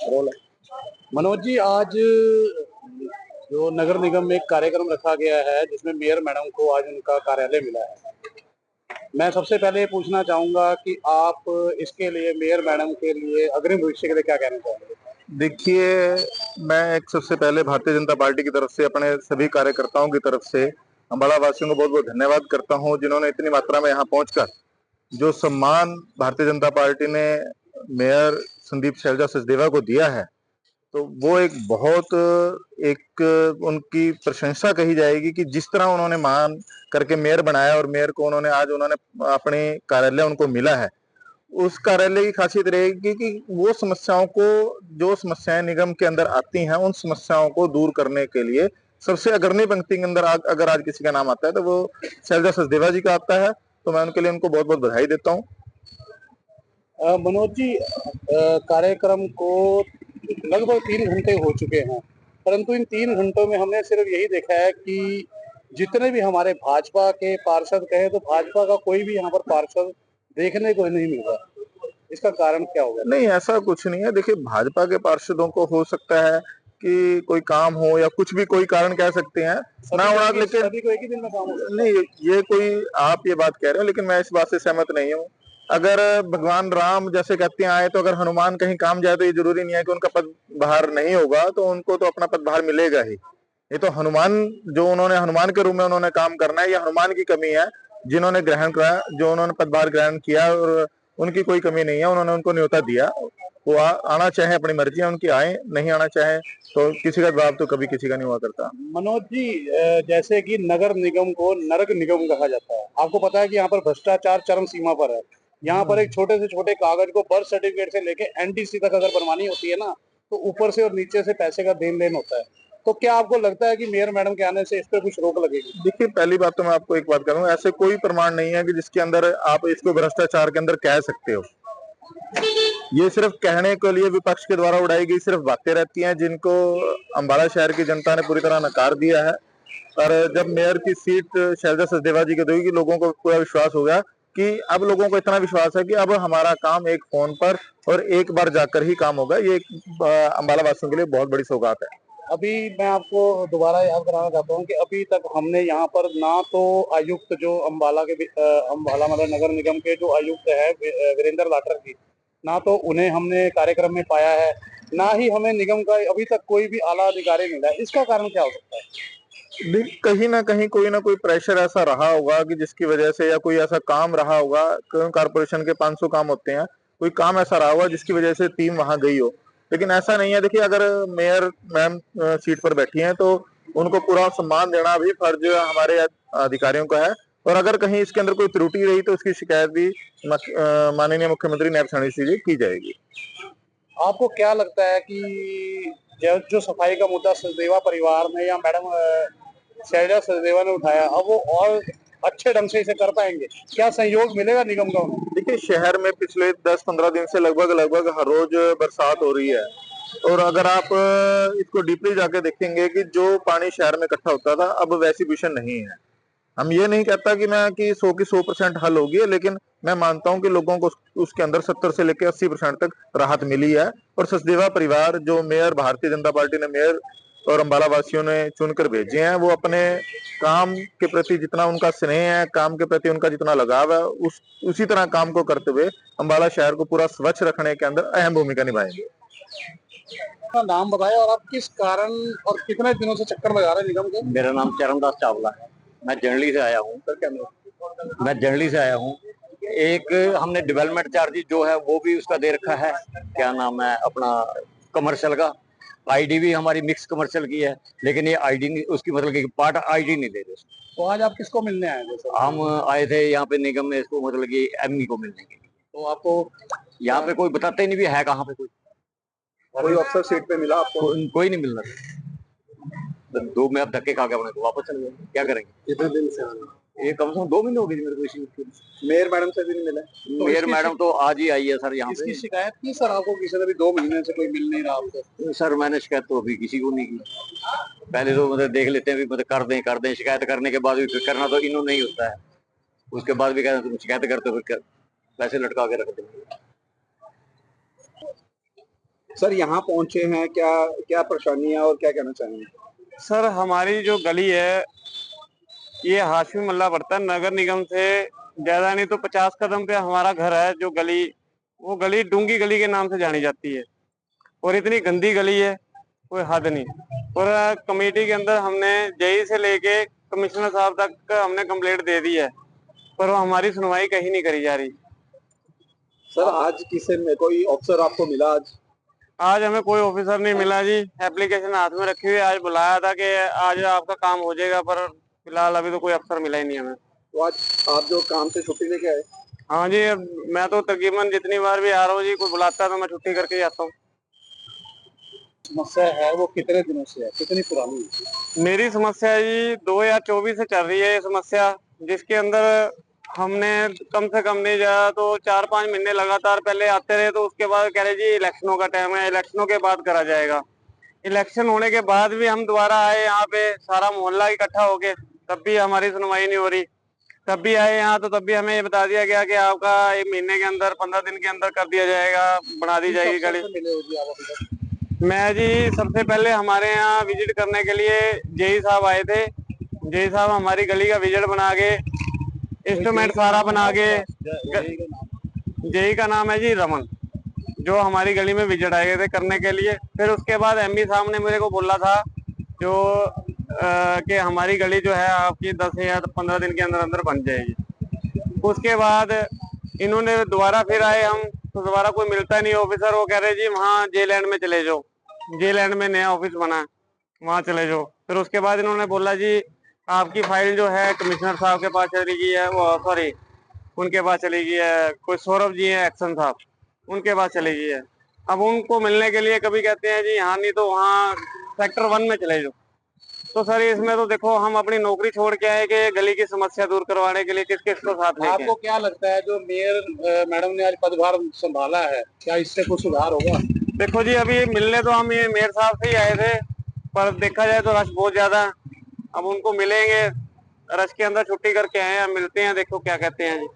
Role है। मनोज जी, आज जो नगर निगम में एक कार्यक्रम रखा गया है जिसमें मेयर मैडम को आज उनका कार्यालय मिला है। मैं सबसे पहले ये पूछना चाहूंगा कि आप इसके लिए मेयर मैडम के लिए अग्रिम भविष्य के लिए क्या कहना चाहेंगे? देखिए, मैं एक सबसे पहले भारतीय जनता पार्टी की तरफ से अपने सभी कार्यकर्ताओं की तरफ से अम्बाला वासियों को बहुत बहुत धन्यवाद करता हूं, जिन्होंने इतनी मात्रा में यहाँ पहुंचकर जो सम्मान भारतीय जनता पार्टी ने मेयर संदीप शैलजा सचदेवा को दिया है, तो वो एक बहुत एक उनकी प्रशंसा कही जाएगी कि जिस तरह उन्होंने मान करके मेयर बनाया और मेयर को उन्होंने अपने कार्यालय उनको मिला है। उस कार्यालय की खासियत रहेगी कि वो समस्याओं को, जो समस्याएं निगम के अंदर आती हैं, उन समस्याओं को दूर करने के लिए सबसे अग्रणी पंक्ति के अंदर अगर आज किसी का नाम आता है तो वो शैलजा सचदेवा जी का आता है। तो मैं उनके लिए उनको बहुत बहुत बधाई देता हूँ। मनोज जी, कार्यक्रम को लगभग 3 घंटे हो चुके हैं, परंतु इन 3 घंटों में हमने सिर्फ यही देखा है कि जितने भी हमारे भाजपा के पार्षद कहे तो भाजपा का कोई भी यहाँ पर पार्षद देखने को नहीं मिल रहा। इसका कारण क्या होगा? नहीं, ऐसा कुछ नहीं है। देखिए, भाजपा के पार्षदों को हो सकता है कि कोई काम हो या कुछ भी कोई कारण कह सकते हैं ना होना, लेकिन सभी को एक ही दिन में काम हो। नहीं, ये कोई आप ये बात कह रहे हो, लेकिन मैं इस बात से सहमत नहीं हूँ। अगर भगवान राम जैसे कहते हैं आए, तो अगर हनुमान कहीं काम जाए तो ये जरूरी नहीं है कि उनका पदभार नहीं होगा, तो उनको तो अपना पदभार मिलेगा ही। ये तो हनुमान, जो उन्होंने हनुमान के रूप में उन्होंने काम करना है, ये हनुमान की कमी है। जिन्होंने ग्रहण करा, जो उन्होंने पदभार ग्रहण किया, और उनकी कोई कमी नहीं है। उन्होंने उनको न्योता दिया, वो आना चाहे अपनी मर्जी है उनकी, आए, नहीं आना चाहे तो किसी का जवाब तो कभी किसी का नहीं हुआ करता। मनोज जी, जैसे कि नगर निगम को नरक निगम कहा जाता है, आपको पता है कि यहाँ पर भ्रष्टाचार चरम सीमा पर है। यहाँ पर एक छोटे से छोटे कागज को बर्थ सर्टिफिकेट से लेके एनटीसी तक अगर बनवानी होती है ना, तो ऊपर से और नीचे से पैसे का देन लेन होता है। तो क्या आपको लगता है कि मेयर मैडम के आने से इस पर कुछ रोक लगेगी? देखिए, पहली बात तो मैं आपको एक बात करूंगा, ऐसे कोई प्रमाण नहीं है कि जिसके अंदर आप इसको भ्रष्टाचार के अंदर कह सकते हो। ये सिर्फ कहने के लिए विपक्ष के द्वारा उड़ाई गई सिर्फ बातें रहती हैं, जिनको अम्बाला शहर की जनता ने पूरी तरह नकार दिया है। और जब मेयर की सीट शैलजा सचदेवा जी को देगी, लोगों को पूरा विश्वास हो गया कि अब लोगों को इतना विश्वास है कि अब हमारा काम एक फोन पर और एक बार जाकर ही काम होगा। ये अम्बाला वासियों के लिए बहुत बड़ी सौगात है। अभी मैं आपको दोबारा याद कराना चाहता हूँ कि अभी तक हमने यहाँ पर ना तो आयुक्त जो अम्बाला के अम्बाला मतलब नगर निगम के जो आयुक्त है वीरेंद्र लाठर जी, ना तो उन्हें हमने कार्यक्रम में पाया है, ना ही हमें निगम का अभी तक कोई भी आला अधिकारी मिला है। इसका कारण क्या हो सकता है? कहीं ना कोई प्रेशर ऐसा रहा होगा कि जिसकी वजह से, या कोई ऐसा काम रहा होगा, कारपोरेशन के 500 काम होते हैं, कोई काम ऐसा रहा होगा जिसकी वजह से टीम वहां गई हो। लेकिन ऐसा नहीं है। देखिए, अगर मेयर मैम सीट पर बैठी हैं तो उनको पूरा सम्मान देना भी फर्ज हमारे अधिकारियों का है। और अगर कहीं इसके अंदर कोई त्रुटि रही तो उसकी शिकायत भी माननीय मुख्यमंत्री नायब फडणवीस जी की जाएगी। आपको क्या लगता है कि जो सफाई का मुद्दा सचदेवा परिवार ने या मैडम शैलजा सचदेवा ने उठाया, अब वो और अच्छे ढंग से इसे कर पाएंगे? क्या सहयोग मिलेगा निगम का उन्हें? देखिए, शहर में पिछले 10-15 दिन से लगभग लगभग हर रोज बरसात हो रही है। और अगर आप इसको डीपली जाके देखेंगे कि जो पानी शहर में इकट्ठा होता था, अब वैसी पोजीशन नहीं है। हम ये नहीं कहता कि 100 की 100% हल होगी, लेकिन मैं मानता हूं कि लोगों को उसके अंदर 70 से लेकर 80% तक राहत मिली है। और सचदेवा परिवार, जो मेयर भारतीय जनता पार्टी ने मेयर और अम्बाला वासियों ने चुनकर भेजे हैं, वो अपने काम के प्रति जितना उनका स्नेह है, काम के प्रति उनका जितना लगाव है, उसी तरह काम को करते हुए अम्बाला शहर को पूरा स्वच्छ रखने के अंदर अहम भूमिका निभाएंगे। अपना नाम बताएं और आप किस कारण और कितने दिनों से चक्कर लगा रहे हैं निगम के? मेरा नाम चरणदास चावला है। मैं जनरली से आया हूँ। मैं जनरली से आया हूँ। एक हमने डेवलपमेंट चार्ज जो है वो भी उसका दे रखा है, क्या नाम है अपना, कमर्शियल का। आईडी भी हमारी मिक्स कमर्शियल की है, लेकिन ये आईडी नहीं, उसकी मतलब कि पार्ट आईडी नहीं दे रहे। तो आज आप किसको मिलने आए थे? हम आए थे यहाँ पे निगम में, इसको मतलब कि एमई को मिलने के लिए। तो आपको यहाँ पे कोई बताते ही नहीं भी है कहाँ पे कोई अफसर सीट पे मिला आपको? कोई नहीं मिल रहा। दो में अब धक्के खा के अपने को वापस चले गए, क्या करेंगे। कितने दिन से आना? ये कम से कम 2 महीने हो गए मेरे को इसी। मेयर मैडम से भी नहीं मिला? मेयर मैडम तो आज ही आई है सर यहाँ पे। इसकी शिकायत की सर आपको? किसी ने भी 2 महीने से कोई मिल नहीं रहा आपको? सर मैंने शिकायत तो अभी किसी को नहीं की। पहले तो मतलब देख लेते हैं भी, मतलब कर दें। शिकायत करने के बाद भी करना तो इन्होंने नहीं होता है। उसके बाद भी कहते तुम शिकायत करते हो, फिर पैसे लटका के रख देंगे। सर यहाँ पहुंचे हैं, क्या क्या परेशानियां और क्या कहना चाहेंगे? सर हमारी जो गली है ये हाशमी मल्ला पड़ता है। नगर निगम से ज्यादा नहीं तो 50 कदम पे हमारा घर है। जो गली, वो गली डूंगी गली के नाम से जानी जाती है और इतनी गंदी गली है, कोई हद नहीं। और कमेटी के अंदर हमने जेई से लेके कमिश्नर साहब तक हमने कंप्लेंट दे दी है, पर वो हमारी सुनवाई कहीं नहीं करी जा रही। सर आज किसे में कोई अफसर आपको मिला आज? आज हमें कोई ऑफिसर नहीं मिला जी। एप्लीकेशन हाथ में रखी हुई, आज बुलाया था कि आज आपका काम हो जाएगा, पर फिलहाल अभी तो कोई अफसर मिला ही नहीं हमें। तो आज आप जो काम से छुट्टी लेके आए? हाँ जी, मैं तो तकरीबन जितनी बार भी आ रहा हूँ जी, कोई बुलाता है तो मैं छुट्टी करके जाता हूँ। समस्या है वो कितने दिनों से है, कितनी पुरानी है? मेरी समस्या जी 2024 से चल रही है ये समस्या, जिसके अंदर हमने कम से कम नहीं जाया तो 4-5 महीने लगातार पहले आते रहे, तो उसके बाद कह रहे जी इलेक्शनों का टाइम है, इलेक्शनों के बाद करा जाएगा। इलेक्शन होने के बाद भी हम दोबारा आए यहाँ पे, सारा मोहल्ला इकट्ठा होके, तब भी हमारी सुनवाई नहीं हो रही। तब भी आए यहाँ तो तब भी हमें ये बता दिया गया कि आपका 1 महीने के अंदर 15 दिन के अंदर कर दिया जाएगा, बना दी जाएगी गली। मिले हो जी आप अभी तक? मैं जी सबसे पहले हमारे यहाँ विजिट करने के लिए जेई साहब आए थे। जेई साहब हमारी गली का विजिट बना के, इंस्ट्रूमेंट सारा बना के, जेई का नाम है जी रमन, जो हमारी गली में विजिट आए थे करने के लिए। फिर उसके बाद एमपी साहब ने मेरे को बोला था जो कि हमारी गली जो है आपकी 10 या 15 दिन के अंदर अंदर बन जाएगी। उसके बाद इन्होंने दोबारा फिर आए हम, तो दोबारा कोई मिलता नहीं ऑफिसर। वो कह रहे जी वहाँ जेलैंड में चले जाओ, जेलैंड में नया ऑफिस बना है, वहाँ चले जाओ। फिर उसके बाद इन्होंने बोला जी आपकी फाइल जो है कमिश्नर साहब के पास चली गई है, वो सॉरी उनके पास चली गई है, कोई सौरभ जी है एक्शन साहब, उनके पास चली गई है। अब उनको मिलने के लिए कभी कहते हैं जी यहाँ नहीं तो वहाँ सेक्टर 1 में चले जाओ। तो सर इसमें तो देखो हम अपनी नौकरी छोड़ के आए कि गली की समस्या दूर करवाने के लिए किस किस को साथ लेके आपको क्या लगता है जो मेयर मैडम ने आज पदभार संभाला है, क्या इससे कुछ सुधार होगा? देखो जी अभी मिलने तो हम ये मेयर साहब से ही आए थे, पर देखा जाए तो रश बहुत ज्यादा है। अब उनको मिलेंगे, रश के अंदर छुट्टी करके आए हैं, मिलते हैं, देखो क्या कहते हैं जी।